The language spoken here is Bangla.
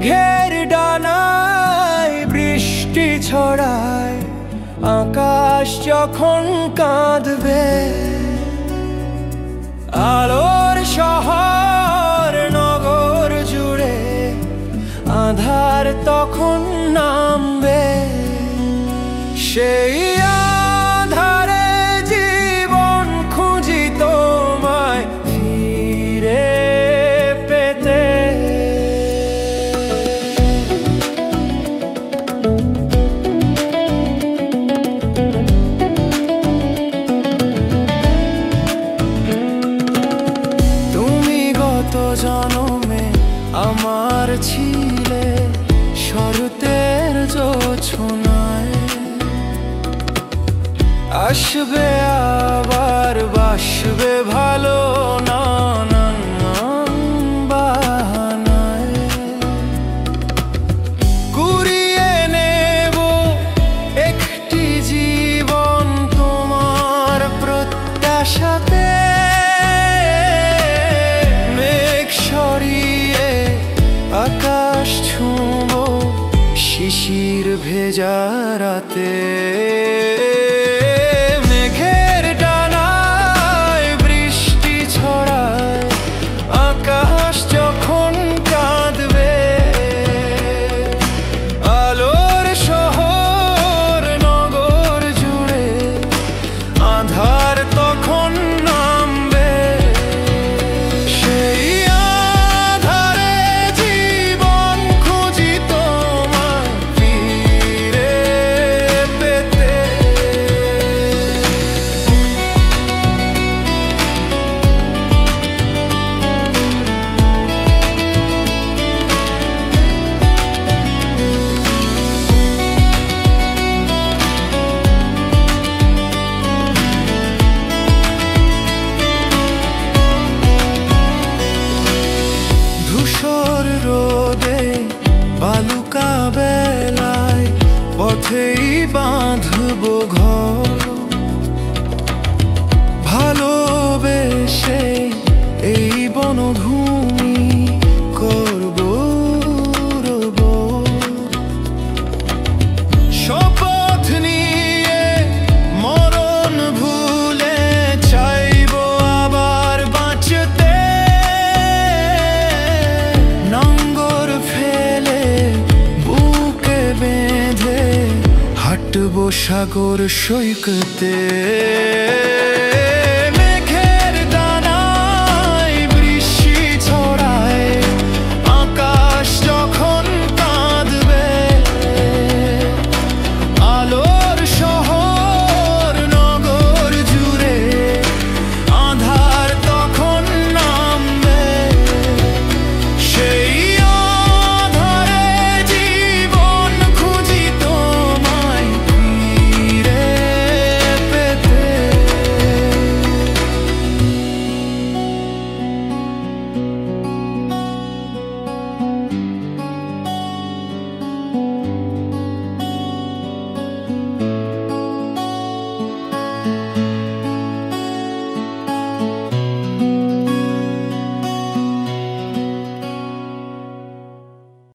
মেঘের ডানায় বৃষ্টি ছড়ায়, আকাশ যখন কাঁদবে, আলোর শহর নগর জুড়ে আঁধার তখন নামবে। সেই আঁধারে জীবন খুঁজি তোমায় ফিরে পেতে। তুমি গত জন্মে আমার ছিলে শরতের জোছনায়, আসবে আবার বাসবে ভালো নানান বাহানায়। কুড়িয়ে নেব একটি জীবন তোমার প্রত্যাশাতে, মেঘ সরিয়ে আকাশ ছুঁব শিশির ভেজা রাতে। মেঘের ডানায় বৃষ্টি ছড়ায়, আকাশ যখন কাঁদবে, আলোর শহর নগর জুড়ে আঁধার তখন নামবে। সেই আঁধারে জীবন খুঁজি তোমায় ফিরে পেতে। ধূসর রোদে বালুকা বেলায় পথেই বাঁধব ঘর, ভালোবেসে এই বনভূমি করব উর্বর। শপথ নিয়ে মরণ ভুলে চাইব আবার বাঁচতে, নঙ্গর ফেলে বুকে বেঁধে হাঁটব সাগর সৈকতে।